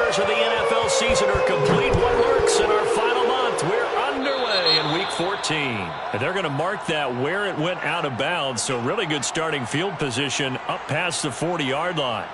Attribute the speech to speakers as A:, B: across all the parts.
A: quarters of the NFL season are complete. What works in our final month? We're underway in Week 14.
B: And they're going to mark that where it went out of bounds, so really good starting field position up past the 40-yard line.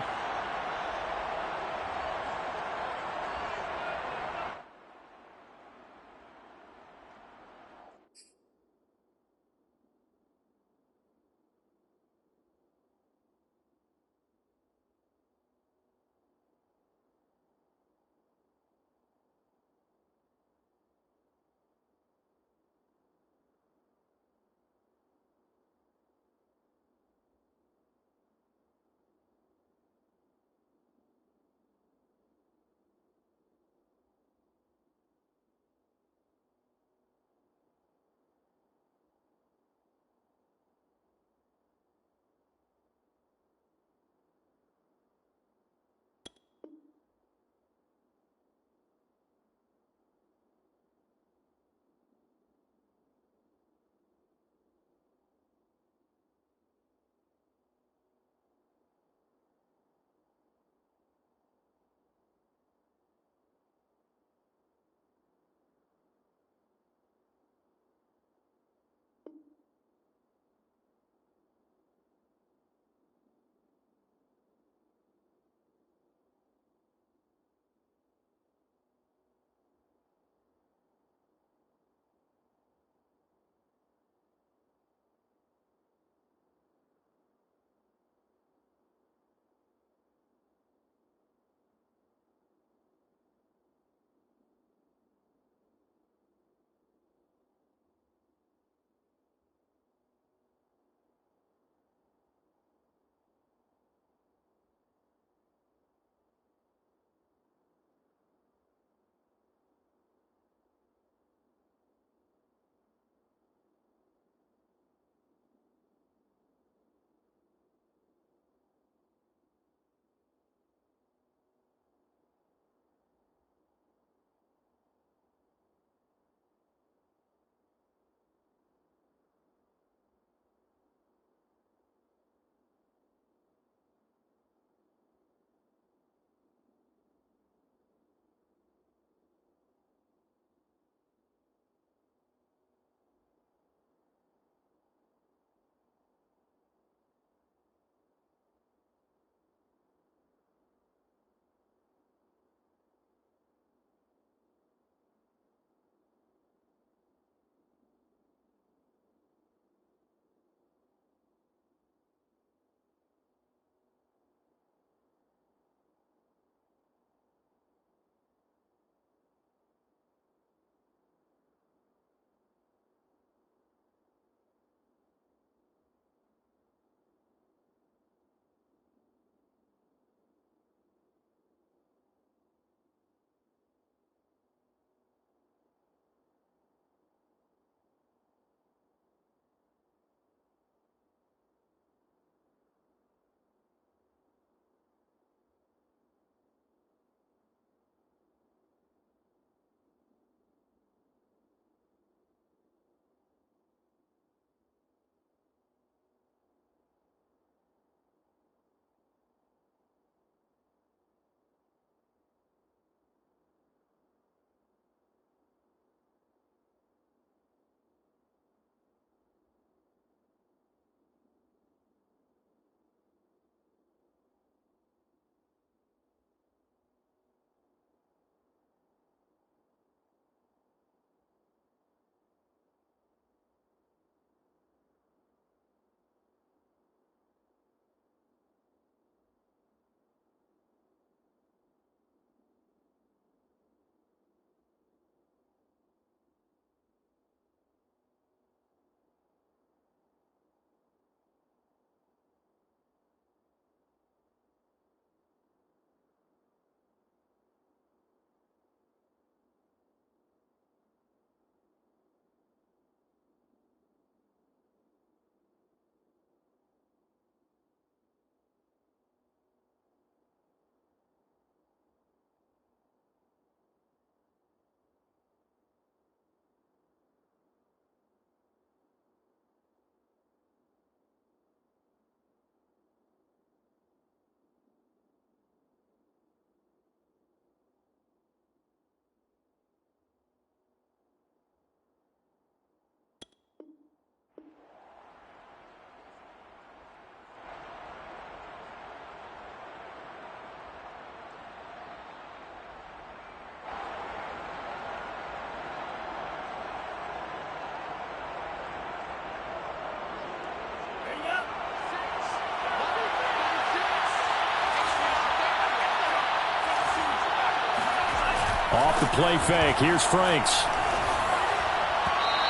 B: Off the play fake, here's Franks.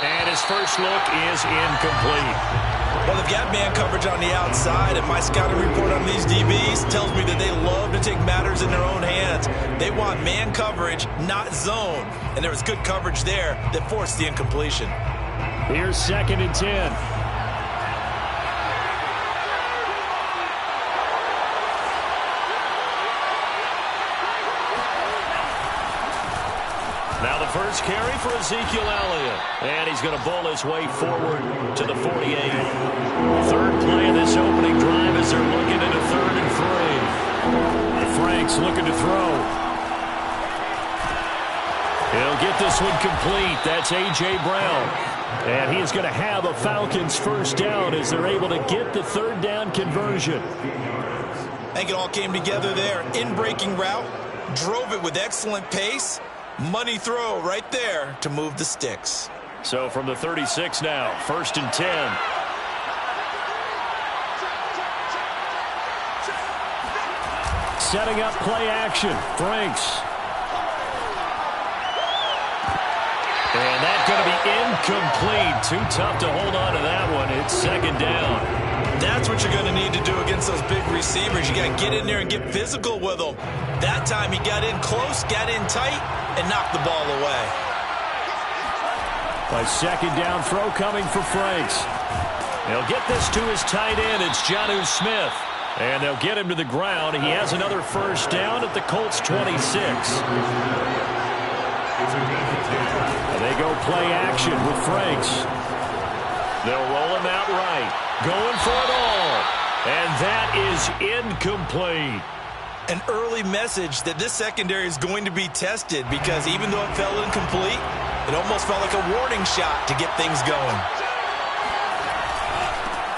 B: And his first look is incomplete.
C: Well, they've got man coverage on the outside, and my scouting report on these DBs tells me that they love to take matters in their own hands. They want man coverage, not zone. And there was good coverage there that forced the incompletion.
B: Here's 2nd and 10. Now the first carry for Ezekiel Elliott. And he's going to bowl his way forward to the 48. Third play of this opening drive as they're looking at a 3rd and 3. Franks looking to throw. He'll get this one complete. That's A.J. Brown. And he's going to have a Falcons first down as they're able to get the 3rd down conversion.
C: I think it all came together there. In-breaking route. Drove it with excellent pace. Money throw right there to move the sticks.
B: So from the 36 now, 1st and 10. Setting up play action. Franks. And that's going to be incomplete. Too tough to hold on to that one. It's 2nd down.
C: That's what you're going to need to do against those big receivers. You got to get in there and get physical with them. That time he got in close, got in tight, and knocked the ball away.
B: A 2nd down throw coming for Franks. They'll get this to his tight end. It's Jonnu Smith. And they'll get him to the ground. He has another first down at the Colts 26. They go play action with Franks. They'll roll him out right. Going for it all. And that is incomplete.
C: An early message that this secondary is going to be tested because even though it fell incomplete, it almost felt like a warning shot to get things going.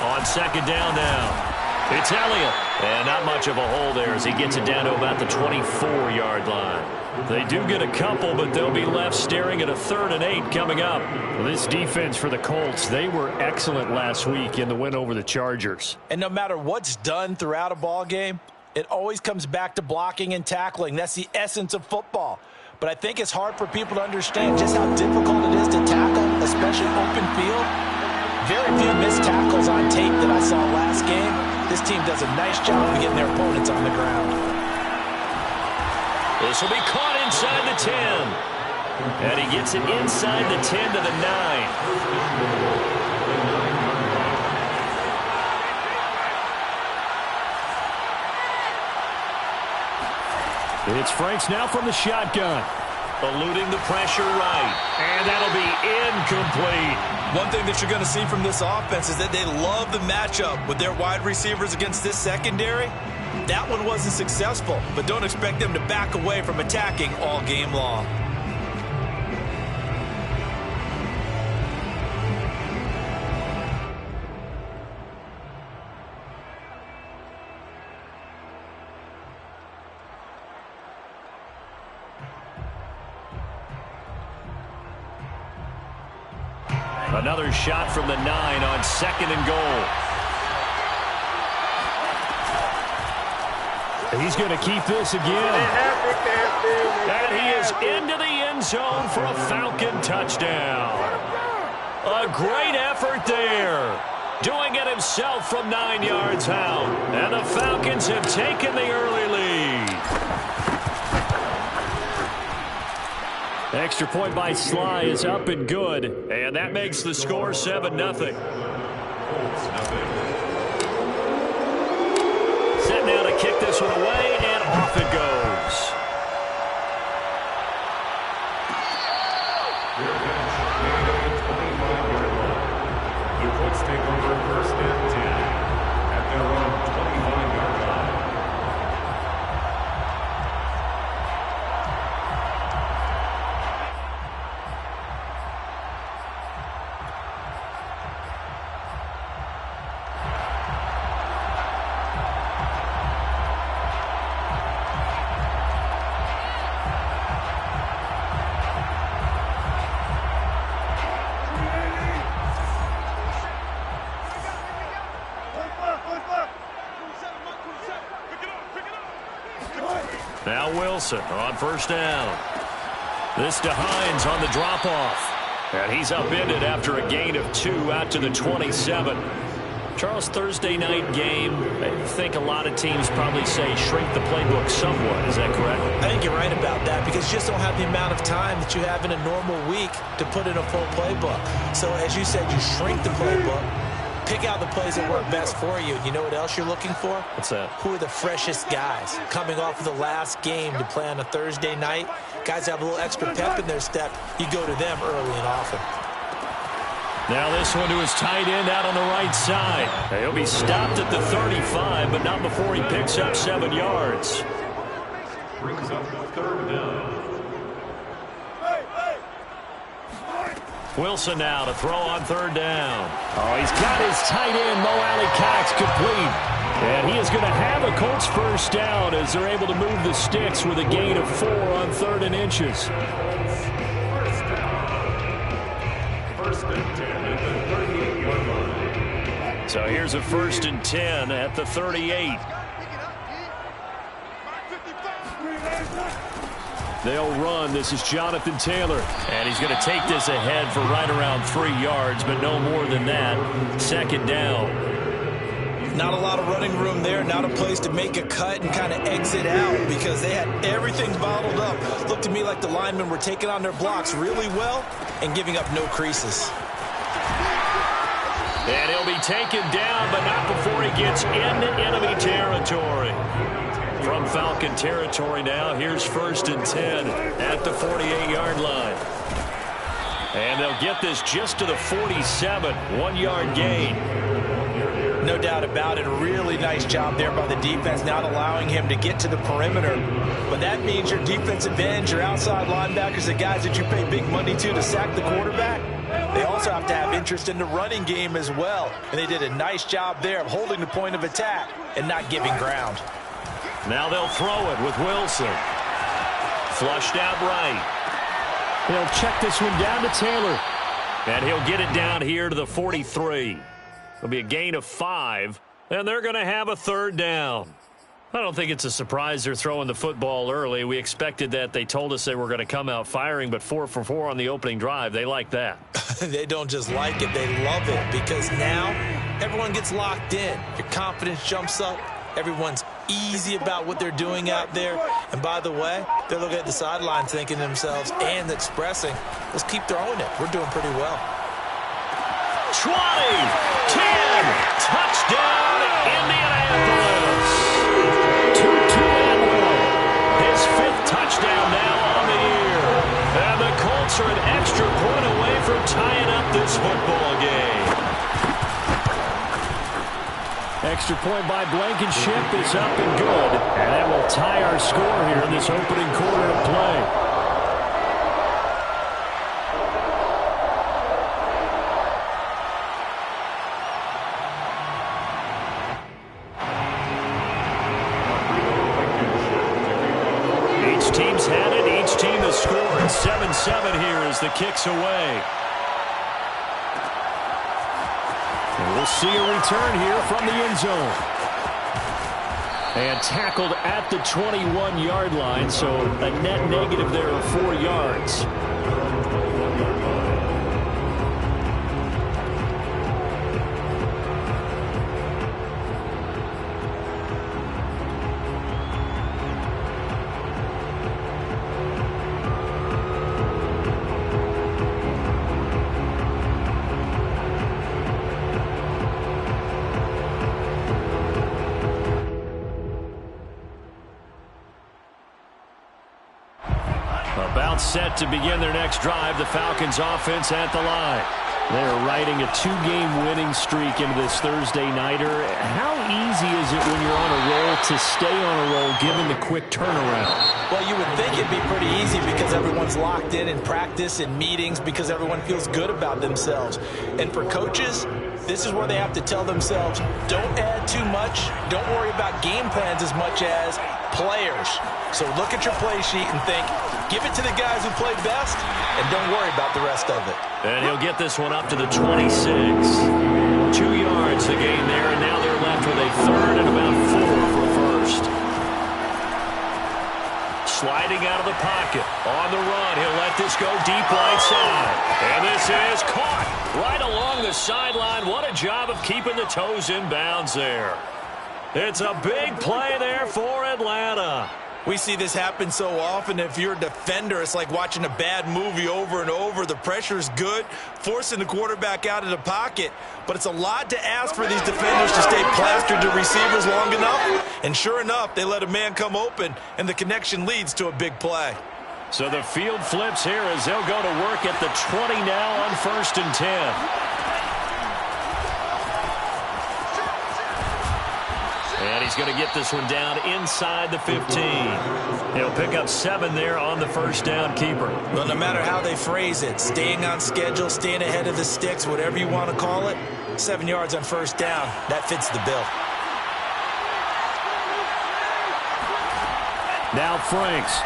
B: On 2nd down now. It's Elliott. And not much of a hole there as he gets it down to about the 24-yard line. They do get a couple, but they'll be left staring at a 3rd and 8 coming up. Well, this defense for the Colts, they were excellent last week in the win over the Chargers.
C: And no matter what's done throughout a ball game, it always comes back to blocking and tackling. That's the essence of football. But I think it's hard for people to understand just how difficult it is to tackle, especially open field. Very few missed tackles on tape that I saw last game. This team does a nice job of getting their opponents on the ground.
B: This will be caught inside the 10. And he gets it inside the 10 to the 9. It's Franks now from the shotgun. Eluding the pressure right. And that'll be incomplete.
C: One thing that you're going to see from this offense is that they love the matchup with their wide receivers against this secondary. That one wasn't successful, but don't expect them to back away from attacking all game long.
B: Another shot from the 9 on 2nd and goal. He's going to keep this again. And he is into the end zone for a Falcon touchdown. A great effort there. Doing it himself from 9 yards out. And the Falcons have taken the early lead. Extra point by Sly is up and good. And that makes the score 7-0. Set now to kick this one away, and off it goes.
D: The Colts take over 1st and 10 at their own 25-yard line.
B: Now Wilson on 1st down. This to Hines on the drop-off. And he's upended after a gain of 2 out to the 27. Charles, Thursday night game, I think a lot of teams probably say shrink the playbook somewhat. Is that correct?
C: I think you're right about that because you just don't have the amount of time that you have in a normal week to put in a full playbook. So as you said, you shrink the playbook, pick out the plays that work best for you. You know what else you're looking for?
B: What's that?
C: Who are the freshest guys coming off of the last game to play on a Thursday night? Guys have a little extra pep in their step. You go to them early and often.
B: Now this one to his tight end out on the right side. He'll be stopped at the 35, but not before he picks up 7 yards.
D: Brings up third down.
B: Wilson now to throw on third down. Oh, he's got his tight end, Mo Alley-Cox, complete. And he is going to have a Colts first down as they're able to move the sticks with a gain of 4 on 3rd and inches.
D: First and 10 at the 38-yard line.
B: So here's a 1st and 10 at the 38. They'll run. This is Jonathan Taylor. And he's going to take this ahead for right around 3 yards, but no more than that. 2nd down.
C: Not a lot of running room there, not a place to make a cut and kind of exit out because they had everything bottled up. Looked to me like the linemen were taking on their blocks really well and giving up no creases.
B: And he'll be taken down, but not before he gets into enemy territory. From Falcon territory now, here's 1st and 10 at the 48-yard line. And they'll get this just to the 47, 1-yard gain.
C: No doubt about it. A really nice job there by the defense, not allowing him to get to the perimeter. But that means your defensive ends, your outside linebackers, the guys that you pay big money to sack the quarterback, they also have to have interest in the running game as well. And they did a nice job there of holding the point of attack and not giving ground.
B: Now they'll throw it with Wilson. Flushed out right. He'll check this one down to Taylor. And he'll get it down here to the 43. It'll be a gain of 5, and they're going to have a 3rd down. I don't think it's a surprise they're throwing the football early. We expected that. They told us they were going to come out firing, but 4 for 4 on the opening drive. They like that.
C: They don't just like it, they love it because now everyone gets locked in. Your confidence jumps up. Everyone's easy about what they're doing out there. And by the way, they're looking at the sideline thinking to themselves and expressing, let's keep throwing it. We're doing pretty well.
B: 20, 10, touchdown, Indianapolis. Tutu Atwell, his 5th touchdown now on the year. And the Colts are an extra point away from tying up this football game. Extra point by Blankenship is up and good. And that will tie our score here in this opening quarter of play. Team's had it. Each team has scored. 7-7 here as the kick's away. And we'll see a return here from the end zone. And tackled at the 21-yard line, so a net negative there of 4 yards. About set to begin their next drive, the Falcons offense at the line. They're riding a 2-game winning streak into this Thursday nighter. How easy is it when you're on a roll to stay on a roll given the quick turnaround?
C: Well, you would think it'd be pretty easy because everyone's locked in practice and meetings because everyone feels good about themselves. And for coaches, this is where they have to tell themselves, don't add too much. Don't worry about game plans as much as players. So look at your play sheet and think, give it to the guys who play best, and don't worry about the rest of it.
B: And he'll get this one up to the 26. 2 yards the gain there, and now they're left with a 3rd and about 4 for 1st. Sliding waiting out of the pocket. On the run, he'll let this go deep right side. And this is caught right along the sideline. What a job of keeping the toes in bounds there. It's a big play there for Atlanta.
C: We see this happen so often. If you're a defender, it's like watching a bad movie over and over. The pressure's good, forcing the quarterback out of the pocket. But it's a lot to ask for these defenders to stay plastered to receivers long enough. And sure enough, they let a man come open, and the connection leads to a big play.
B: So the field flips here as they'll go to work at the 20 now on 1st and 10. And he's going to get this one down inside the 15. He'll pick up 7 there on the first down keeper.
C: Well, no matter how they phrase it, staying on schedule, staying ahead of the sticks, whatever you want to call it, 7 yards on first down, that fits the bill.
B: Now Franks.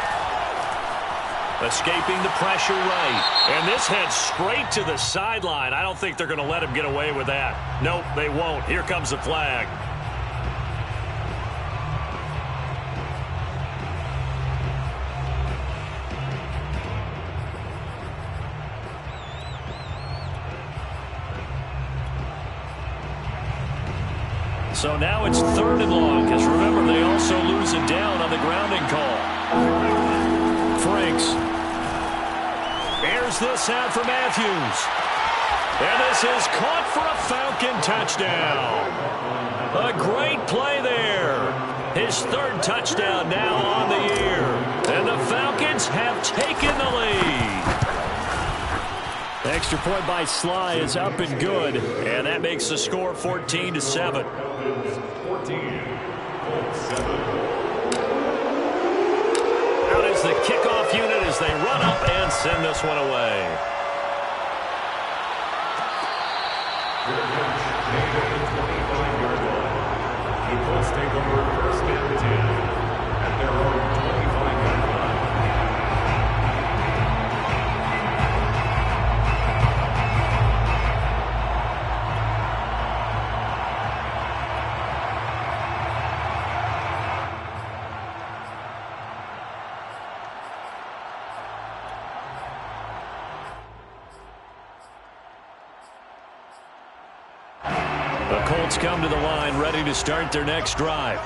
B: Escaping the pressure right. And this heads straight to the sideline. I don't think they're going to let him get away with that. Nope, they won't. Here comes the flag. So now it's 3rd and long, because remember, they also lose it down on the grounding call. Franks airs this out for Matthews. And this is caught for a Falcon touchdown. A great play there. His 3rd touchdown now on the year. And the Falcons have taken the lead. Extra point by Sly is up and good. And that makes the score 14-7.
D: 14-7.
B: Out is the kickoff unit as they run up and send this one away.
D: The Colts take over 1st and 10 at their own 25-yard line.
B: The Colts come to the line ready to start their next drive.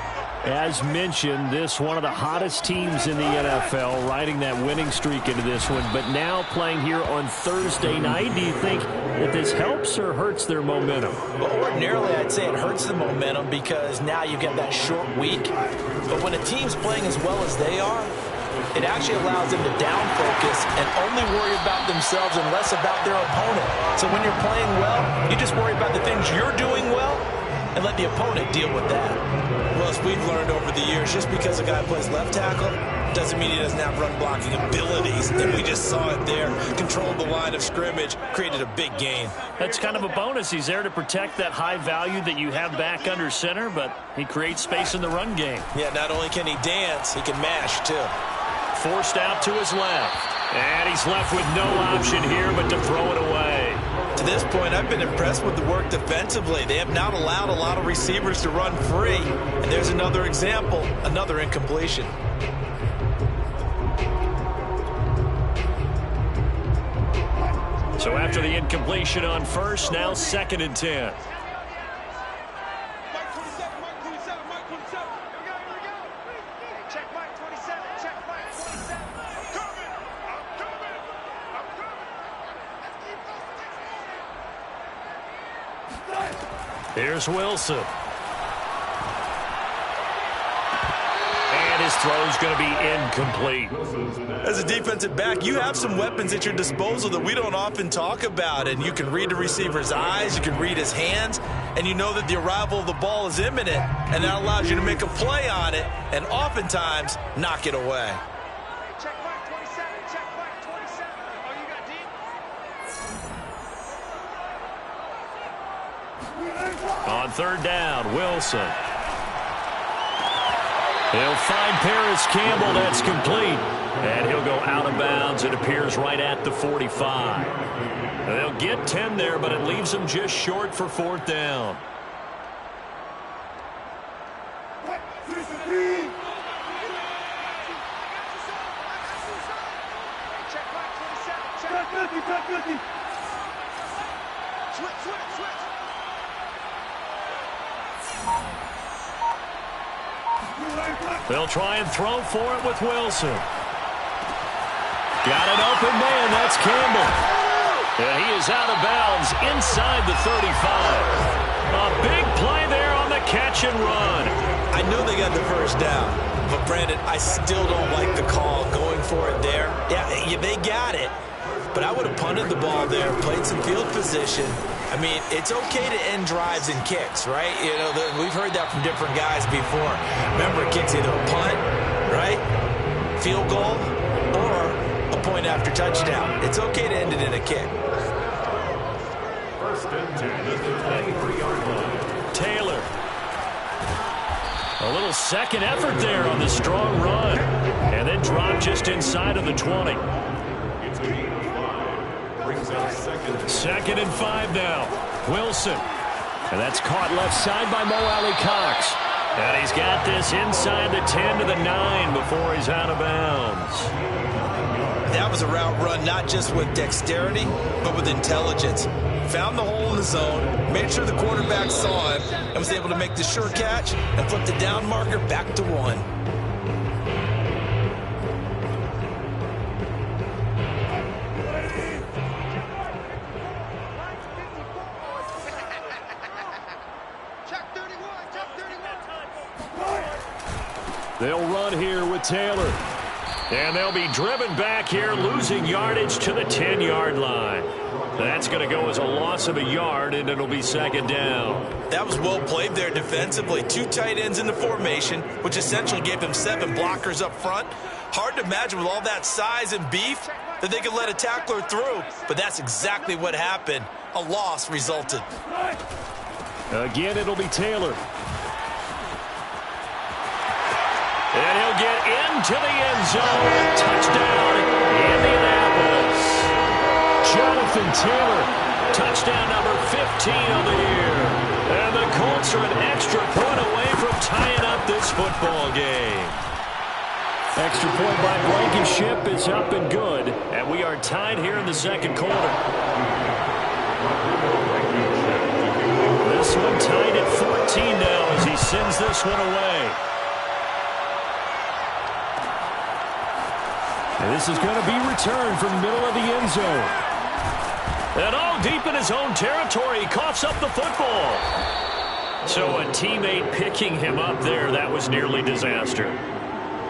B: As mentioned, this one of the hottest teams in the NFL, riding that winning streak into this one, but now playing here on Thursday night. Do you think that this helps or hurts their momentum?
C: Well, ordinarily, I'd say it hurts the momentum because now you get that short week. But when a team's playing as well as they are, it actually allows them to down focus and only worry about themselves and less about their opponent. So when you're playing well, you just worry about the things you're doing well and let the opponent deal with that. Well, as we've learned over the years, just because a guy plays left tackle doesn't mean he doesn't have run blocking abilities. And we just saw it there. Controlled the line of scrimmage, created a big gain.
B: That's kind of a bonus. He's there to protect that high value that you have back under center, but he creates space in the run game.
C: Yeah, not only can he dance, he can mash too.
B: Forced out to his left. And he's left with no option here but to throw it away.
C: To this point, I've been impressed with the work defensively. They have not allowed a lot of receivers to run free. And there's another example, another incompletion.
B: So after the incompletion on first, now 2nd and 10. Here's Wilson. And his throw's going to be incomplete.
C: As a defensive back, you have some weapons at your disposal that we don't often talk about. And you can read the receiver's eyes, you can read his hands, and you know that the arrival of the ball is imminent. And that allows you to make a play on it and oftentimes knock it away.
B: On 3rd down, Wilson. He'll find Paris Campbell. That's complete. And he'll go out of bounds. It appears right at the 45. They'll get 10 there, but it leaves them just short for 4th down. They'll try and throw for it with Wilson. Got an open man. That's Campbell. And he is out of bounds inside the 35. A big play there on the catch and run.
C: I know they got the first down, but Brandon, I still don't like the call going for it there. Yeah, they got it, but I would have punted the ball there, played some field position. I mean, it's okay to end drives and kicks, right? You know, we've heard that from different guys before. Remember, kicks either a punt, right, field goal, or a point after touchdown. It's okay to end it in a kick.
D: First and 10 at the 23-yard line.
B: Taylor. A little second effort there on the strong run. And then dropped just inside of the 20.
D: It's a gain of 5. Brings up
B: Second and 5 now. Wilson. And that's caught left side by Mo Alley-Cox. And he's got this inside the 10 to the 9 before he's out of bounds.
C: That was a route run not just with dexterity, but with intelligence. Found the hole in the zone, made sure the quarterback saw it, and was able to make the sure catch and flip the down marker back to 1.
B: They'll run here with Taylor. And they'll be driven back here, losing yardage to the 10-yard line. That's going to go as a loss of a yard, and it'll be second down.
C: That was well played there defensively. 2 tight ends in the formation, which essentially gave them 7 blockers up front. Hard to imagine with all that size and beef that they could let a tackler through, but that's exactly what happened. A loss resulted.
B: Again, it'll be Taylor. And he'll get into the end zone. Touchdown, Indianapolis. Jonathan Taylor, touchdown number 15 on the year. And the Colts are an extra point away from tying up this football game. Extra point by Blankenship is up and good. And we are tied here in the second quarter. This one tied at 14 now as he sends this one away. And this is going to be returned from the middle of the end zone. And all deep in his own territory, he coughs up the football. So a teammate picking him up there, that was nearly disaster.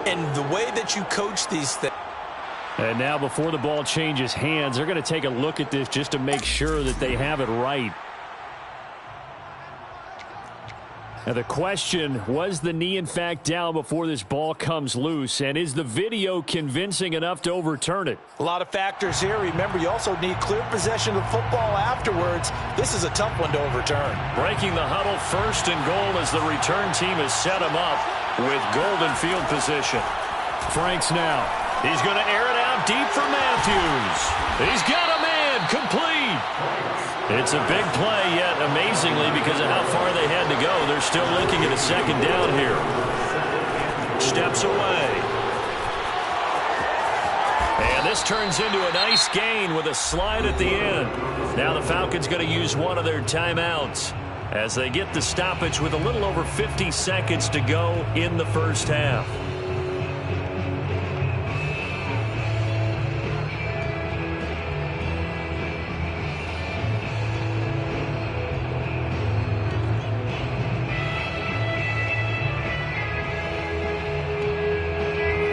C: And the way that you coach these things.
B: And now before the ball changes hands, they're going to take a look at this just to make sure that they have it right. Now the question, was the knee in fact down before this ball comes loose? And is the video convincing enough to overturn it?
C: A lot of factors here. Remember, you also need clear possession of football afterwards. This is a tough one to overturn.
B: Breaking the huddle, first and goal as the return team has set him up with golden field position. Franks now. He's going to air it out deep for Matthews. He's got a man, complete. It's a big play, yet amazingly, because of how far they had to go, they're still looking at a second down here. Steps away. And this turns into a nice gain with a slide at the end. Now the Falcons going to use one of their timeouts as they get the stoppage with a little over 50 seconds to go in the first half.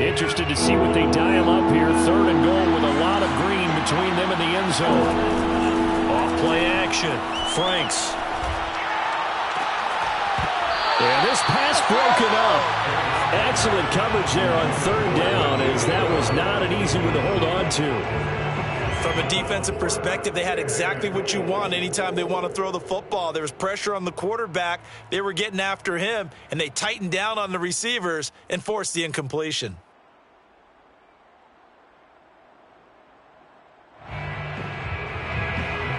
B: Interested to see what they dial up here. Third and goal with a lot of green between them and the end zone. Off play action. Franks. And this pass broken up. Excellent coverage there on third down, as that was not an easy one to hold on to.
C: From a defensive perspective, they had exactly what you want anytime they want to throw the football. There was pressure on the quarterback. They were getting after him, and they tightened down on the receivers and forced the incompletion.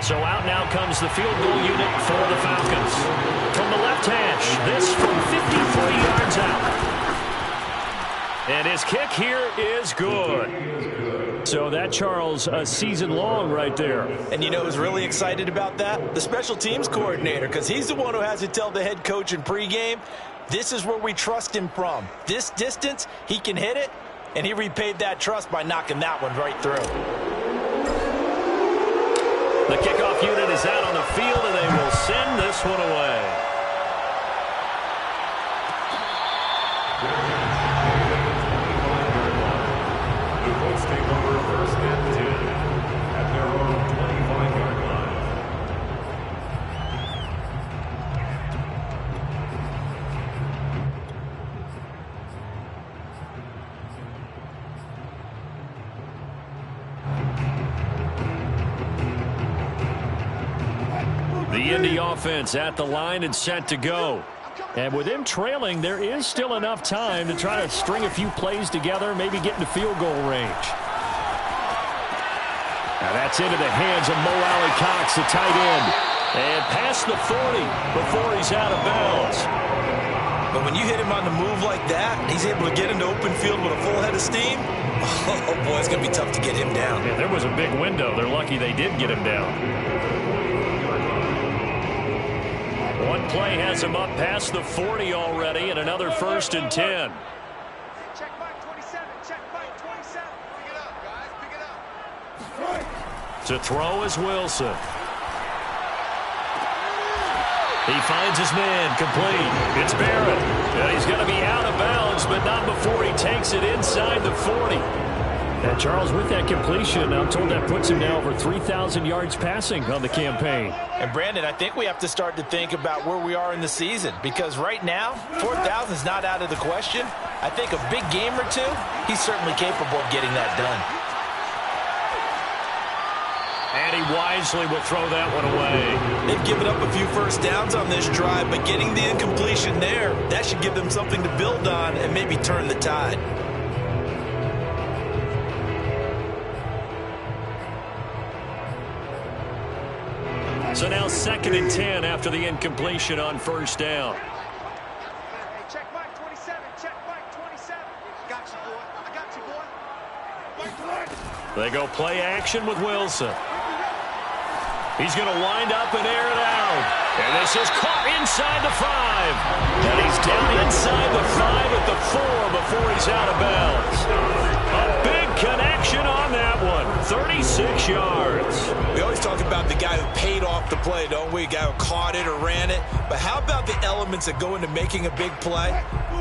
B: So out now comes the field goal unit for the Falcons. From the left hash, this from 53 yards out. And his kick here is good. So that, Charles, a season long right there.
C: And you know who's really excited about that? The special teams coordinator, because he's the one who has to tell the head coach in pregame, this is where we trust him from. This distance, he can hit it, and he repaid that trust by knocking that one right through.
B: The kickoff unit is out on the field, and they will send this one away.
D: The Colts take over first and 10 at their own 25-yard line.
B: The Indy offense at the line and set to go. And with them trailing, there is still enough time to try to string a few plays together, maybe get into field goal range. Now that's into the hands of Mo Alley-Cox, the tight end. And past the 40 before he's out of bounds.
C: But when you hit him on the move like that, he's able to get into open field with a full head of steam. Oh, boy, it's going to be tough to get him down.
B: Yeah, there was a big window. They're lucky they did get him down. One play has him up past the 40 already, and another 1st and 10.
E: Check back 27. Check back 27. Pick it up, guys. Pick it up.
B: To throw is Wilson. He finds his man, complete. It's Barrett. And he's going to be out of bounds, but not before he takes it inside the 40. And Charles, with that completion, I'm told that puts him now over 3,000 yards passing on the campaign.
C: And Brandon, I think we have to start to think about where we are in the season, because right now, 4,000 is not out of the question. I think a big game or two, he's certainly capable of getting that done.
B: And he wisely will throw that one away.
C: They've given up a few first downs on this drive, but getting the incompletion there, that should give them something to build on and maybe turn the tide.
B: So now 2nd and 10 after the incompletion on 1st down.
E: Hey, check back 27. Check back 27. Got you, boy. I got you, boy.
B: They go play action with Wilson. He's going to wind up and air it out. And this is caught inside the 5. And he's down inside the 5 at the 4 before he's out of bounds. A big connection on that one. 36 yards.
C: We always talk about the guy who paid off the play, don't we? A guy who caught it or ran it. But how about the elements that go into making a big play?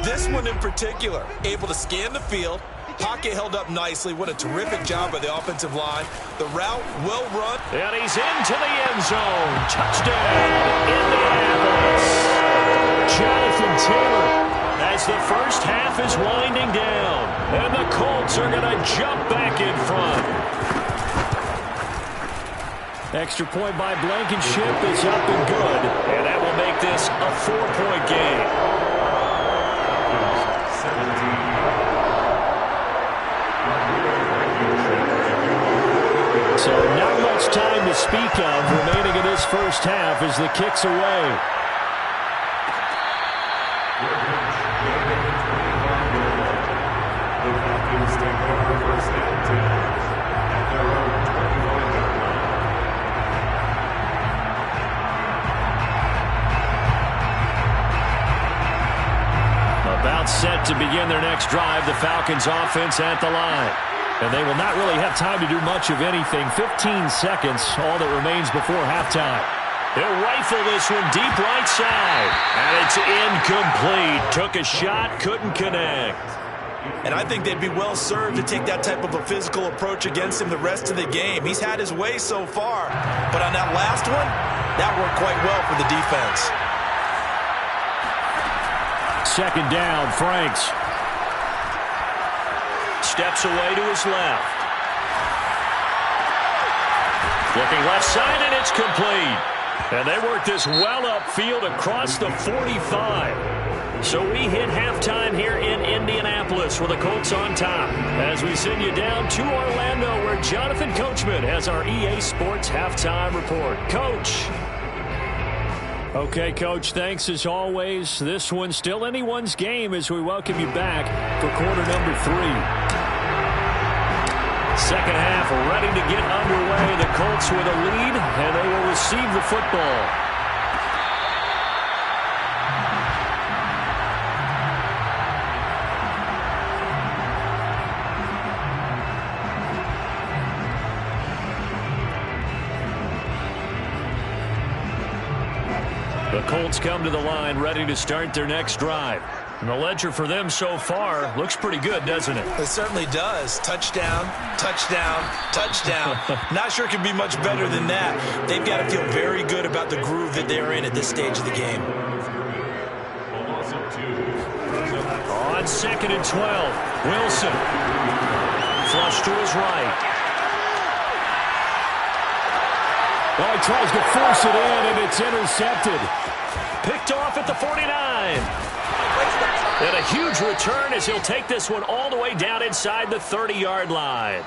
C: This one in particular, able to scan the field. Pocket held up nicely. What a terrific job by the offensive line. The route, well run.
B: And he's into the end zone. Touchdown, Indianapolis. Jonathan Taylor, as the first half is winding down. And the Colts are going to jump back in front. Extra point by Blankenship is up and good. And that will make this a 4-point game.
D: 17.
B: So not much time to speak of remaining in this first half as the kick's away.
D: The Falcons take over first and 10 at their own 25-yard line.
B: About set to begin their next drive, the Falcons offense at the line. And they will not really have time to do much of anything. 15 seconds, all that remains before halftime. They'll rifle this one deep right side. And it's incomplete. Took a shot, couldn't connect.
C: And I think they'd be well served to take that type of a physical approach against him the rest of the game. He's had his way so far. But on that last one, that worked quite well for the defense.
B: 2nd down, Franks. Steps away to his left. Looking left side, and it's complete. And they work this well upfield across the 45. So we hit halftime here in Indianapolis with the Colts on top. As we send you down to Orlando, where Jonathan Coachman has our EA Sports Halftime Report. Coach. Okay, Coach, thanks as always. This one's still anyone's game as we welcome you back for quarter number 3. Second half ready to get underway. The Colts with a lead, and they will receive the football. The Colts come to the line ready to start their next drive. And the ledger for them so far looks pretty good, doesn't it?
C: It certainly does. Touchdown, touchdown, touchdown. Not sure it can be much better than that. They've got to feel very good about the groove that they're in at this stage of the game.
B: On 2nd and 12, Wilson. Flush to his right.
F: Well, he tries to force it in, and it's intercepted.
B: Picked off at the 49. And a huge return as he'll take this one all the way down inside the 30-yard line.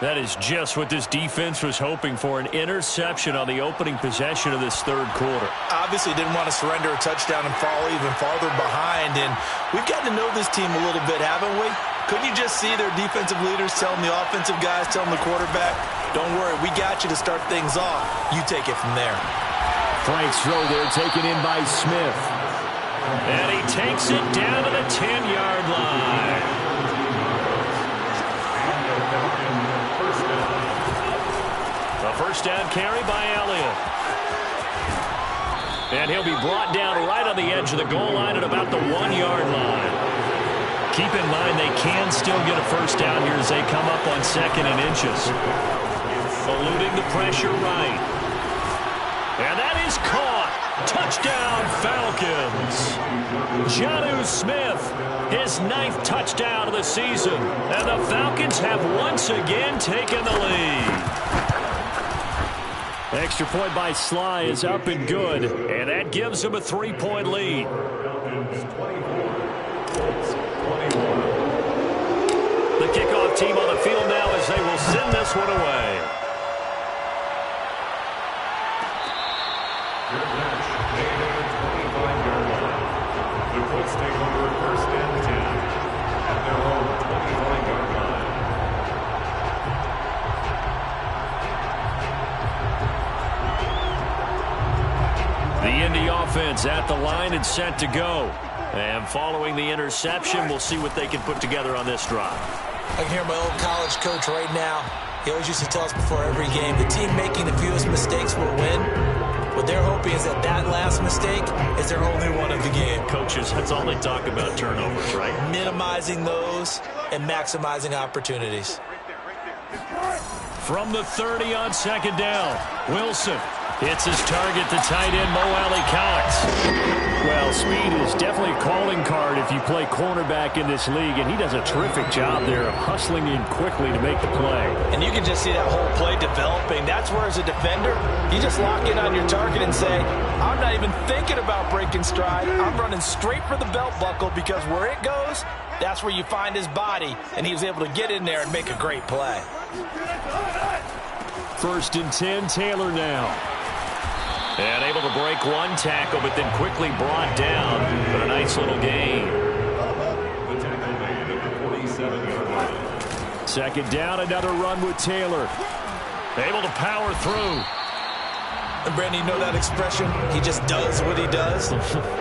B: That is just what this defense was hoping for, an interception on the opening possession of this third quarter.
C: Obviously didn't want to surrender a touchdown and fall even farther behind. And we've gotten to know this team a little bit, haven't we? Couldn't you just see their defensive leaders telling the offensive guys, telling the quarterback, don't worry, we got you to start things off. You take it from there.
F: Frank's throw there taken in by Smith.
B: And he takes it down to the 10-yard line. A first down carry by Elliott. And he'll be brought down right on the edge of the goal line at about the 1-yard line. Keep in mind they can still get a first down here as they come up on 2nd and inches. Eluding the pressure right. And that is caught. Touchdown, Falcons. Jonnu Smith, his 9th touchdown of the season. And the Falcons have once again taken the lead.
F: Extra point by Sly is up and good.
B: And that gives them a 3-point lead. The kickoff team on the field now as they will send this one away.
D: The Colts take over 1st and 10 at their own 25-yard line.
B: The Indy offense at the line and set to go. And following the interception, we'll see what they can put together on this drive.
C: I can hear my old college coach right now. He always used to tell us before every game, the team making the fewest mistakes will win. What they're hoping is that that last mistake is their only one of the game.
B: Coaches, that's all they talk about, turnovers, right?
C: Minimizing those and maximizing opportunities.
B: From the 30 on 2nd down, Wilson hits his target, the tight end, Mo Alley-Cox.
F: Well, speed is definitely a calling card if you play cornerback in this league, and he does a terrific job there of hustling in quickly to make the play.
C: And you can just see that whole play developing. That's where, as a defender, you just lock in on your target and say, I'm not even thinking about breaking stride. I'm running straight for the belt buckle because where it goes, that's where you find his body. And he was able to get in there and make a great play.
F: 1st and 10, Taylor now.
B: And able to break one tackle, but then quickly brought down. But a nice little gain.
D: The tackle made at the 47-yard line.
F: 2nd down, another run with Taylor.
B: Able to power through.
C: And Brandon, you know that expression? He just does what he does.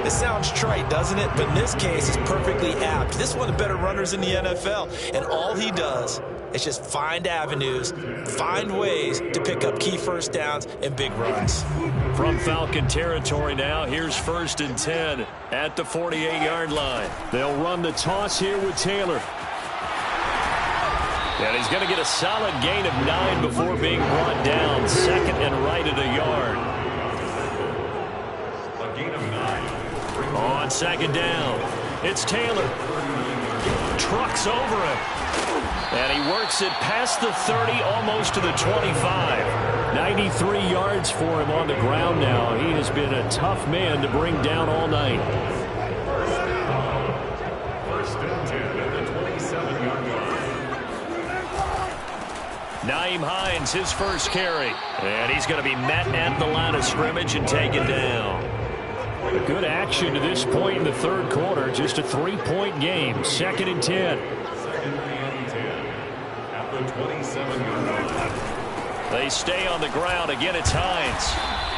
C: It sounds trite, doesn't it? But in this case, it's perfectly apt. This is one of the better runners in the NFL. And all he does is just find avenues, find ways to pick up key first downs and big runs.
B: From Falcon territory now, here's 1st and 10 at the 48-yard line.
F: They'll run the toss here with Taylor.
B: And he's going to get a solid gain of 9 before being brought down. 2nd and right at a yard.
D: A gain of 9.
B: On 2nd down, it's Taylor. Trucks over him. And he works it past the 30, almost to the 25.
F: 93 yards for him on the ground now. He has been a tough man to bring down all night.
D: 1st and 10 at the 27-yard line.
B: Nyheim Hines, his first carry. And he's going to be met at the line of scrimmage and taken down.
F: A good action to this point in the third quarter. Just a 3-point game. 2nd and 10.
D: 2nd and 10 at the 27-yard line.
B: They stay on the ground. Again, it's Hines.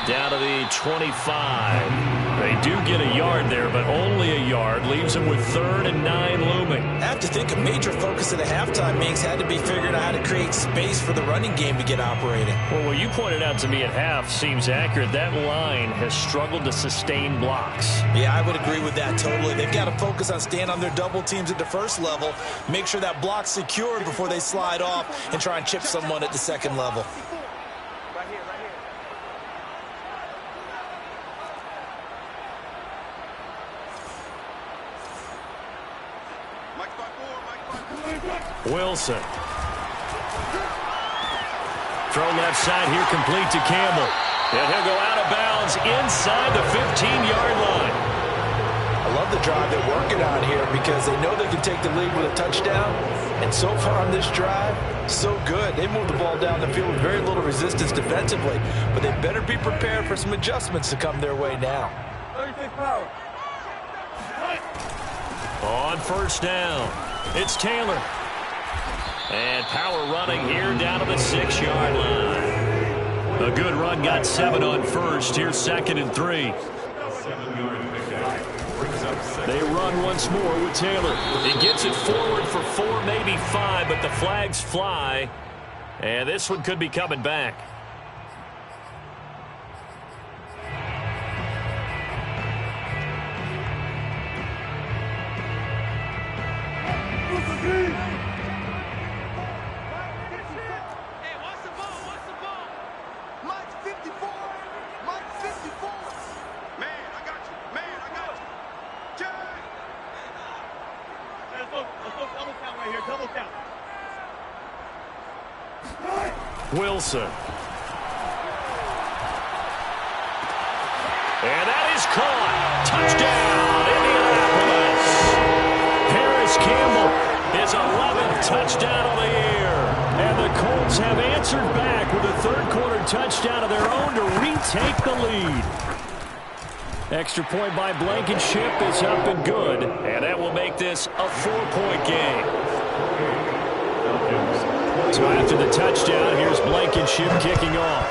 B: Down to the 25. They do get a yard there, but only a yard. Leaves them with 3rd and 9 looming.
C: I have to think a major focus of the halftime meetings had to be figuring out how to create space for the running game to get operating.
B: Well, what you pointed out to me at half seems accurate. That line has struggled to sustain blocks.
C: Yeah, I would agree with that totally. They've got to focus on staying on their double teams at the first level, make sure that block's secured before they slide off and try and chip someone at the second level.
E: Right here, right here. Mike's by 4,
B: Wilson. Throw left side here, complete to Campbell. And he'll go out of bounds inside the 15-yard line.
C: I love the drive they're working on here because they know they can take the lead with a touchdown. And so far on this drive, so good. They moved the ball down the field with very little resistance defensively. But they better be prepared for some adjustments to come their way now.
E: 36 power.
B: On first down, it's Taylor. And power running here down to the 6-yard line. A good run, got 7 on first. Here's 2nd and 3.
D: 7-yard pickup. Brings up 2nd.
B: They run once more with Taylor. He gets it forward for 4, maybe 5, but the flags fly. And this one could be coming back.
E: Hey, watch the ball, watch the ball. Mike's 54. Mike's 54. Man, I got you. Man, I got you. Jay! Let's go double count right here. Double count.
B: Wilson. And that is caught. Touchdown, Indianapolis. Harris Campbell, his 11th touchdown of the year. And the Colts have answered back with a third-quarter touchdown of their own to retake the lead. Extra point by Blankenship is up and good. And that will make this a 4-point game. So after the touchdown, here's Blankenship kicking off.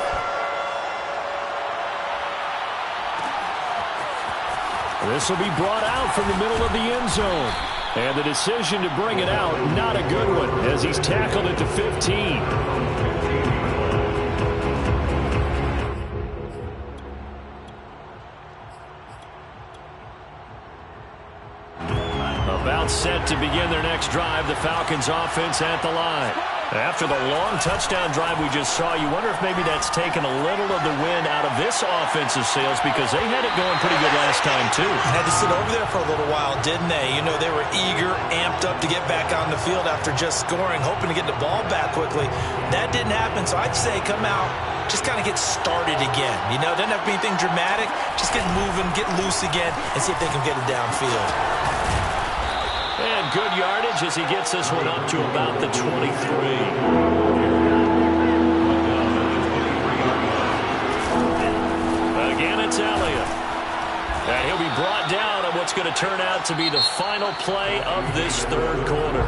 B: This will be brought out from the middle of the end zone. And the decision to bring it out, not a good one, as he's tackled at the 15. About set to begin their next drive, the Falcons offense at the line. After the long touchdown drive we just saw, you wonder if maybe that's taken a little of the wind out of this offensive sails because they had it going pretty good last time too.
C: Had to sit over there for a little while, didn't they? You know, they were eager, amped up to get back on the field after just scoring, hoping to get the ball back quickly. That didn't happen, so I'd say come out, just kind of get started again. You know, doesn't have to be anything dramatic. Just get moving, get loose again, and see if they can get it downfield.
B: And good yardage as he gets this one up to about the 23. Again, it's Elliott. And he'll be brought down on what's going to turn out to be the final play of this third quarter.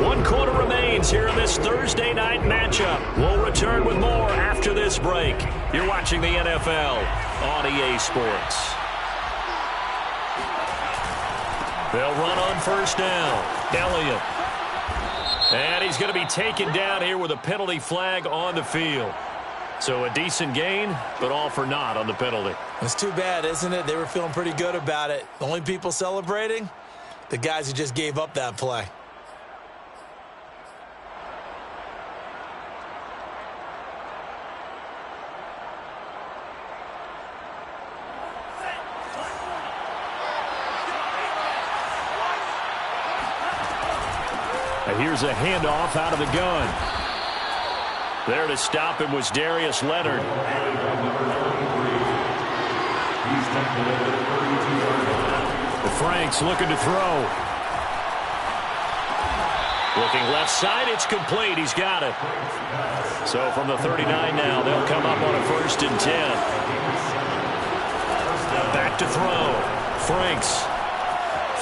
B: 1 quarter remains here in this Thursday night matchup. We'll return with more after this break. You're watching the NFL on EA Sports. They'll run on first down. Elliott. And he's going to be taken down here with a penalty flag on the field. So a decent gain, but all for naught on the penalty.
C: It's too bad, isn't it? They were feeling pretty good about it. The only people celebrating? The guys who just gave up that play.
B: And here's a handoff out of the gun. There to stop him was Darius Leonard. Franks looking to throw. Looking left side, it's complete. He's got it. So from the 39 now, they'll come up on a 1st and 10. Back to throw. Franks.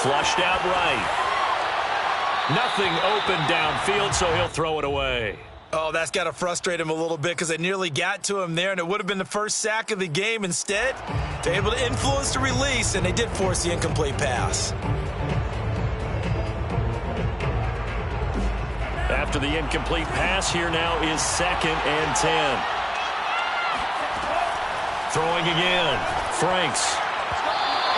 B: Flushed out right. Nothing open downfield, so he'll throw it away.
C: Oh, that's got to frustrate him a little bit because they nearly got to him there, and it would have been the first sack of the game. Instead, they're able to influence the release, and they did force the incomplete pass.
B: After the incomplete pass, here now is 2nd and 10. Throwing again. Franks.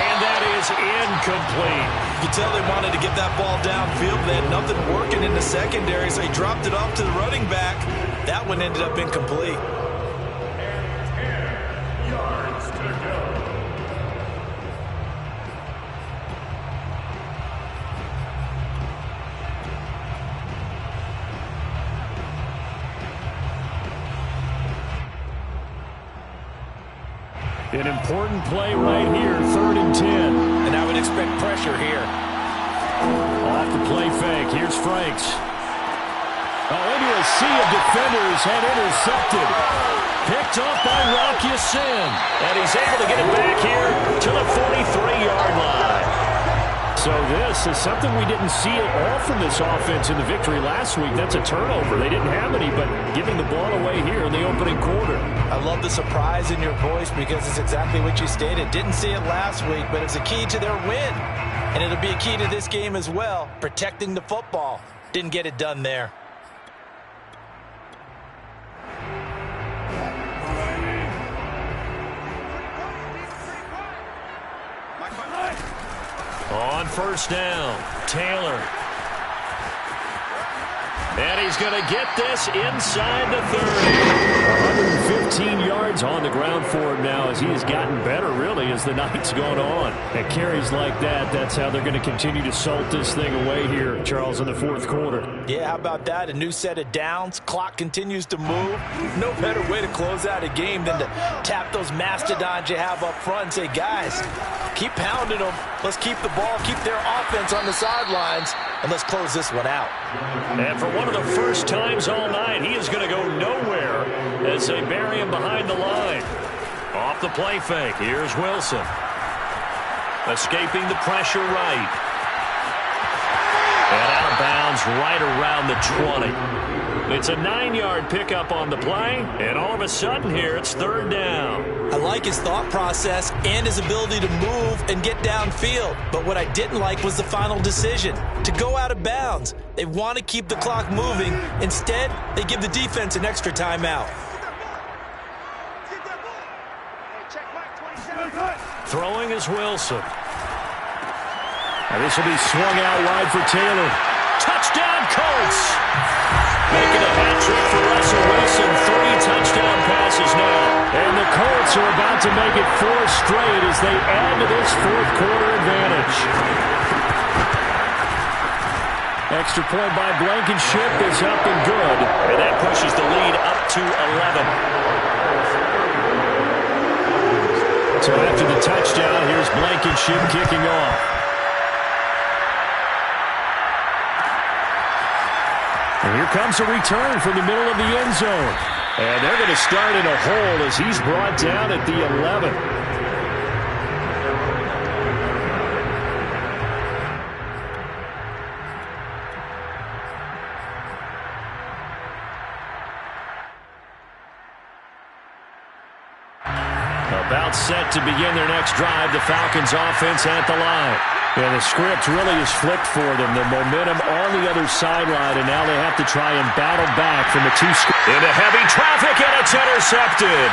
B: And that is incomplete.
C: You can tell they wanted to get that ball downfield. They had nothing working in the secondary, so he dropped it off to the running back. That one ended up incomplete.
D: And 10 yards to go.
F: An important play right here, 3rd and 10.
C: And I would expect pressure here.
F: Off the play fake. Here's Franks. Oh, into a sea of defenders and intercepted.
B: Picked off by Rock Ya-Sin. And he's able to get it back here to the 43-yard line.
F: So this is something we didn't see at all from this offense in the victory last week. That's a turnover. They didn't have any, but giving the ball away here in the opening quarter.
C: I love the surprise in your voice because it's exactly what you stated. Didn't see it last week, but it's a key to their win. And it'll be a key to this game as well, protecting the football. Didn't get it done there.
B: On 1st down, Taylor. And he's going to get this inside the 30.
F: 115 yards on the ground for him now as he has gotten better, really, as the night's gone on. And carries like that, that's how they're going to continue to salt this thing away here, Charles, in the 4th quarter.
C: Yeah, how about that? A new set of downs. Clock continues to move. No better way to close out a game than to tap those mastodons you have up front and say, guys, keep pounding them. Let's keep the ball, keep their offense on the sidelines, and let's close this one out.
B: And for one of the first times all night, he is going to go nowhere as they bury him behind the line. Off the play fake, here's Wilson. Escaping the pressure right. And out of bounds right around the 20. It's a 9-yard pickup on the play, and all of a sudden here it's 3rd down.
C: I like his thought process and his ability to move and get downfield. But what I didn't like was the final decision, to go out of bounds. They want to keep the clock moving. Instead, they give the defense an extra timeout.
B: Throwing is Wilson.
F: Now this will be swung out wide for Taylor.
B: Touchdown, Colts! Making a hat trick for Russell Wilson. 3 touchdown passes now.
F: And the Colts are about to make it 4 straight as they add to this 4th quarter advantage. Extra point by Blankenship is up and good.
B: And that pushes the lead up to 11.
F: So after the touchdown, here's Blankenship kicking off. And here comes a return from the middle of the end zone. And they're going to start in a hole as he's brought down at the 11. About set to begin their next drive, the Falcons offense at the line. And the script really is flipped for them. The momentum on the other sideline, and now they have to try and battle back from the 2
B: into heavy traffic, and it's intercepted.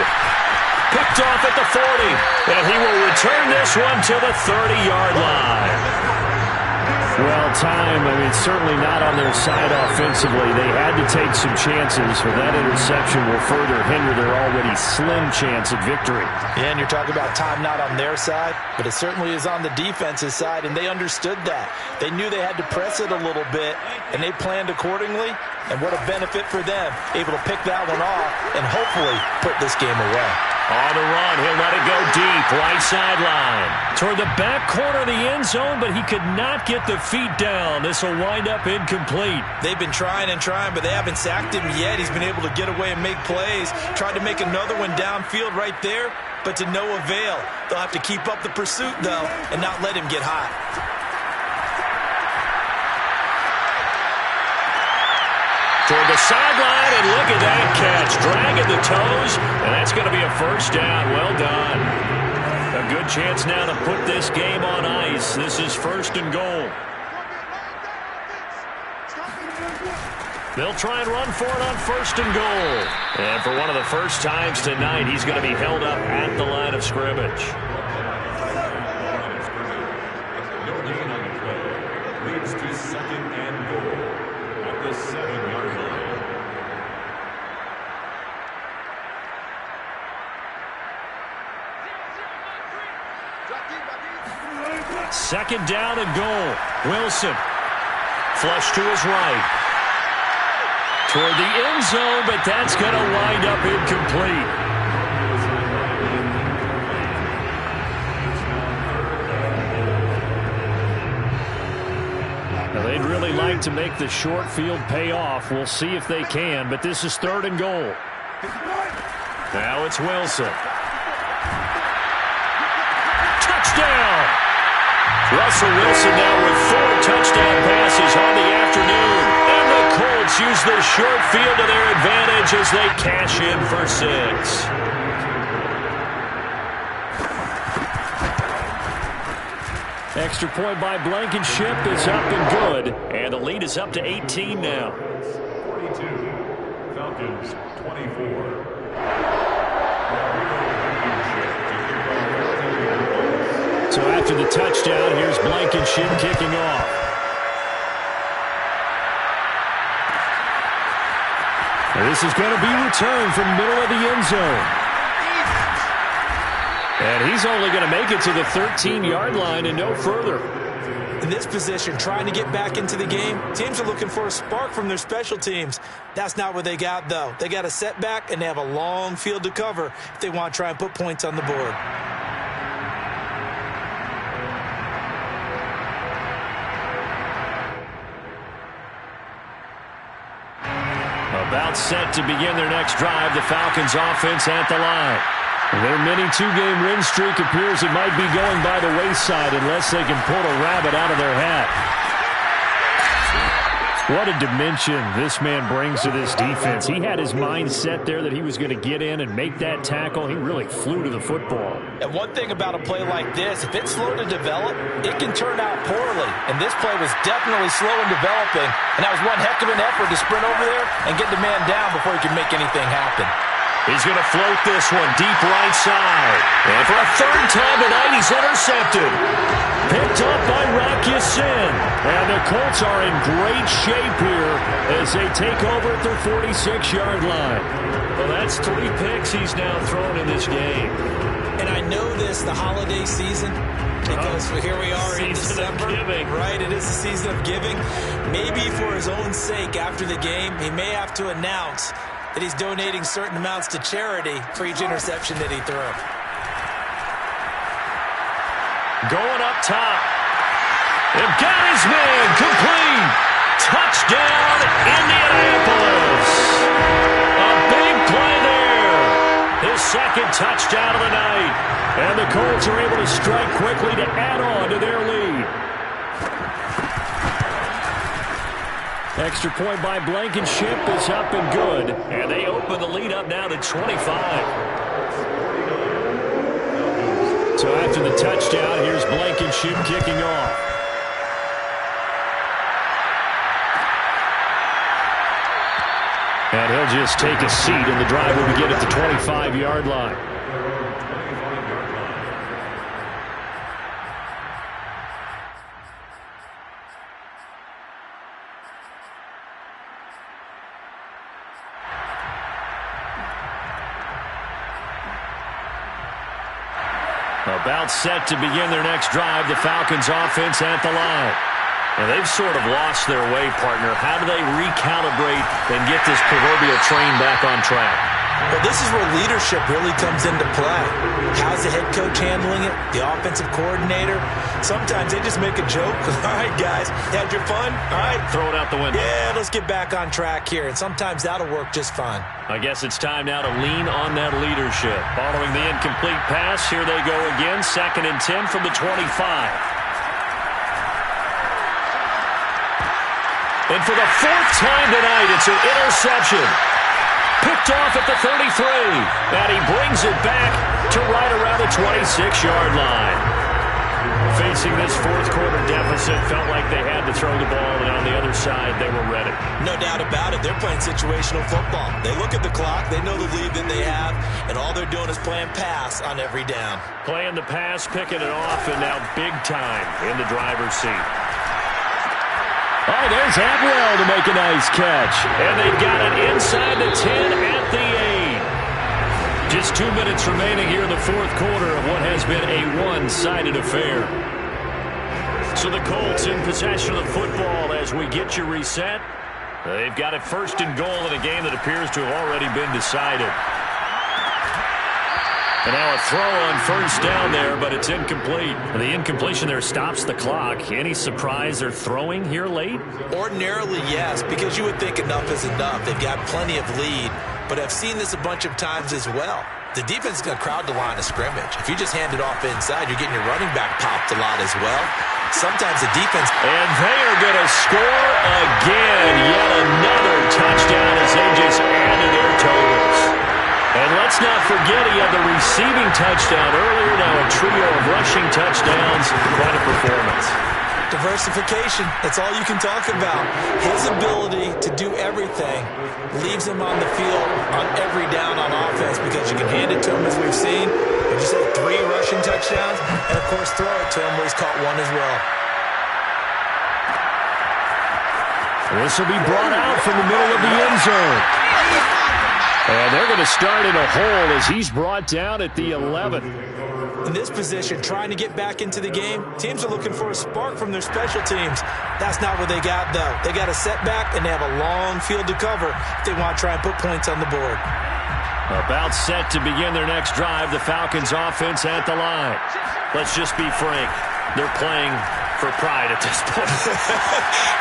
B: Picked off at the 40, and he will return this one to the 30-yard line.
F: Well, time, I mean, certainly not on their side offensively. They had to take some chances, but that interception will further hinder their already slim chance at victory.
C: Yeah, and you're talking about time not on their side, but it certainly is on the defense's side, and they understood that. They knew they had to press it a little bit, and they planned accordingly, and what a benefit for them, able to pick that one off and hopefully put this game away.
B: On the run, he'll let it go deep, right sideline. Toward the back corner of the end zone, but he could not get the feet down. This will wind up incomplete.
C: They've been trying and trying, but they haven't sacked him yet. He's been able to get away and make plays. Tried to make another one downfield right there, but to no avail. They'll have to keep up the pursuit, though, and not let him get hot.
B: sideline, and look at that catch. Dragging the toes, and that's going to be a first down. Well done. A good chance now to put this game on ice. This is 1st and goal. They'll try and run for it on 1st and goal. And for one of the first times tonight, he's going to be held up at the line of scrimmage.
D: No gain on the play. Leads to 2nd and goal at the 7-yard line.
B: Second down and goal. Wilson. Flush to his right. Toward the end zone, but that's going to wind up incomplete. Now, they'd really like to make the short field pay off. We'll see if they can, but this is 3rd and goal. Now it's Wilson. Touchdown! Russell Wilson now with 4 touchdown passes on the afternoon. And the Colts use the short field to their advantage as they cash in for 6. Extra point by Blankenship is up and good. And the lead is up to 18 now.
D: 42. Falcons 24.
B: So after the touchdown, here's Blankenship kicking off. And this is going to be returned from middle of the end zone. And he's only going to make it to the 13-yard line and no further.
C: In this position, trying to get back into the game, teams are looking for a spark from their special teams. That's not what they got, though. They got a setback, and they have a long field to cover if they want to try and put points on the board.
B: About set to begin their next drive, the Falcons offense at the line. Their mini 2-game win streak appears it might be going by the wayside unless they can pull a rabbit out of their hat. What a dimension this man brings to this defense. He had his mind set there that he was going to get in and make that tackle. He really flew to the football.
C: And one thing about a play like this, if it's slow to develop, it can turn out poorly. And this play was definitely slow in developing. And that was one heck of an effort to sprint over there and get the man down before he could make anything happen.
B: He's going to float this one deep right side. And for a 3rd time tonight, he's intercepted. Picked up by Rock Ya-Sin. And the Colts are in great shape here as they take over at their 46-yard line. Well, that's 3 picks he's now thrown in this game.
C: And I know this, the holiday season, because here we are in December. Right, it is the season of giving. Maybe for his own sake after the game, he may have to announce that he's donating certain amounts to charity for each interception that he threw.
B: Going up top. They've got his man complete. Touchdown, Indianapolis. A big play there. His 2nd touchdown of the night. And the Colts are able to strike quickly to add on to their lead. Extra point by Blankenship is up and good. And they open the lead up now to 25. So after the touchdown, here's Blankenship kicking off. And he'll just take a seat, and the drive will begin at the 25-yard line. About set to begin their next drive, the Falcons offense at the line. Now, they've sort of lost their way, partner. How do they recalibrate and get this proverbial train back on track?
C: Well, this is where leadership really comes into play. How's the head coach handling it? The offensive coordinator? Sometimes they just make a joke. All right, guys, had your fun? All right.
B: Throw it out the window.
C: Yeah, let's get back on track here. And sometimes that'll work just fine.
B: I guess it's time now to lean on that leadership. Following the incomplete pass, here they go again. 2nd and 10 from the 25. And for the fourth time tonight, it's an interception. Picked off at the 33. And he brings it back to right around the 26-yard line. Facing this fourth quarter deficit, felt like they had to throw the ball, and on the other side, they were ready.
C: No doubt about it. They're playing situational football. They look at the clock, they know the lead that they have, and all they're doing is playing pass on every down.
B: Playing the pass, picking it off, and now big time in the driver's seat. Oh, there's Atwell to make a nice catch. And they've got it inside the 10 at the 8. Just 2 minutes remaining here in the fourth quarter of what has been a one-sided affair. So the Colts in possession of the football as we get you reset. They've got it first and goal in a game that appears to have already been decided. And now a throw on first down there, but it's incomplete. And the incompletion there stops the clock. Any surprise they're throwing here late?
C: Ordinarily, yes, because you would think enough is enough. They've got plenty of lead, but I've seen this a bunch of times as well. The defense is going to crowd the line of scrimmage. If you just hand it off inside, you're getting your running back popped a lot as well. Sometimes the defense...
B: And they are going to score again. Yet another touchdown as they just added their totals. And let's not forget he had the receiving touchdown earlier. Now a trio of rushing touchdowns. Quite a performance.
C: Diversification, that's all you can talk about. His ability to do everything leaves him on the field on every down on offense because you can hand it to him as we've seen. Like you said, 3 rushing touchdowns, and of course throw it to him where he's caught one as well.
B: This will be brought out from the middle of the end zone. And they're going to start in a hole as he's brought down at the 11.
C: In this position, trying to get back into the game, teams are looking for a spark from their special teams. That's not what they got, though. They got a setback, and they have a long field to cover if they want to try and put points on the board.
B: About set to begin their next drive, the Falcons offense at the line. Let's just be frank. They're playing for pride at this point.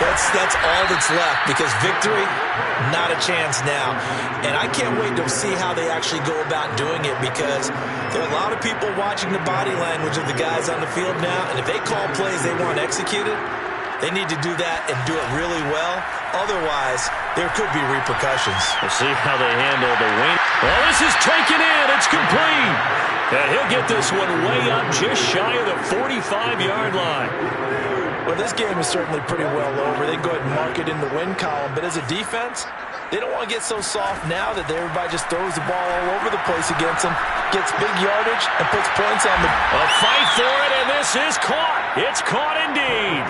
C: That's all that's left because victory, not a chance now. And I can't wait to see how they actually go about doing it because there are a lot of people watching the body language of the guys on the field now, and if they call plays they want executed, they need to do that and do it really well. Otherwise, there could be repercussions.
B: We'll see how they handle the win. Well, this is taken in. It's complete. And he'll get this one way up just shy of the 45-yard line.
C: Well, this game is certainly pretty well over. They can go ahead and mark it in the win column. But as a defense, they don't want to get so soft now that everybody just throws the ball all over the place against them, gets big yardage, and puts points on the...
B: A fight for it, and this is caught. It's caught indeed.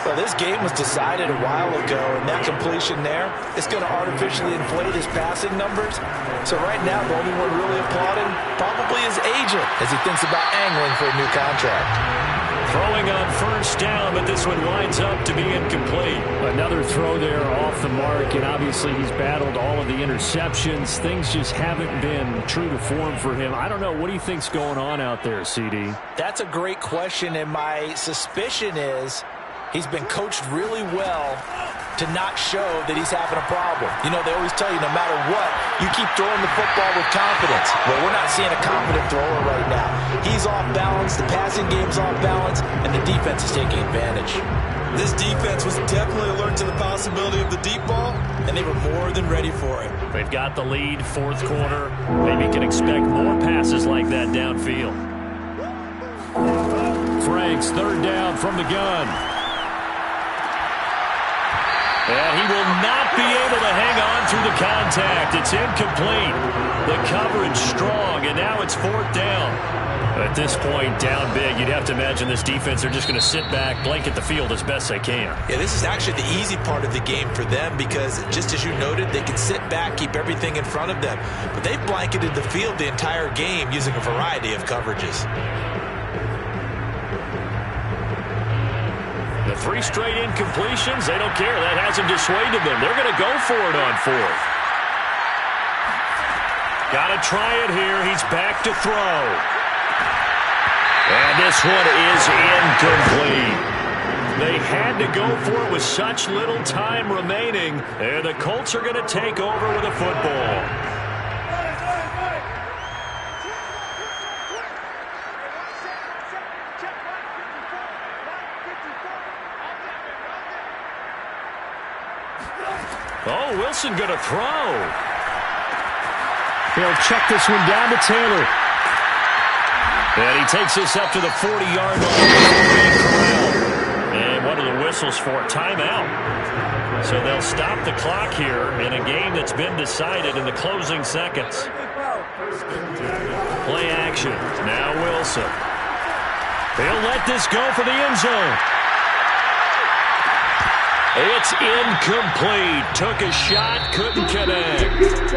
C: Well, this game was decided a while ago, and that completion there is going to artificially inflate his passing numbers. So right now, the only one really applauding probably his agent as he thinks about angling for a new contract.
B: Throwing on first down, but this one winds up to be incomplete.
F: Another throw there off the mark, and obviously he's battled all of the interceptions. Things just haven't been true to form for him. I don't know. What do you think's going on out there, CD?
C: That's a great question, and my suspicion is he's been coached really well to not show that he's having a problem. You know, they always tell you no matter what, you keep throwing the football with confidence. Well, we're not seeing a confident thrower right now. He's off balance, the passing game's off balance, and the defense is taking advantage. This defense was definitely alert to the possibility of the deep ball, and they were more than ready for it.
B: They've got the lead, fourth quarter. Maybe can expect more passes like that downfield.
F: Franks, third down from the gun.
B: And he will not be able to hang on through the contact. It's incomplete. The coverage strong, and now it's fourth down. At this point, down big, you'd have to imagine this defense, they're just going to sit back, blanket the field as best they can.
C: Yeah, this is actually the easy part of the game for them because, just as you noted, they can sit back, keep everything in front of them. But they've blanketed the field the entire game using a variety of coverages.
B: The 3 straight incompletions, they don't care. That hasn't dissuaded them. They're going to go for it on fourth. Got to try it here. He's back to throw. And this one is incomplete. They had to go for it with such little time remaining. And the Colts are going to take over with a football. Oh, Wilson going to throw.
F: He'll check this one down to Taylor.
B: And he takes this up to the 40-yard line. And what are the whistles for? Timeout. So they'll stop the clock here in a game that's been decided in the closing seconds. Play action. Now Wilson. He'll let this go for the end zone. It's incomplete. Took a shot, couldn't connect.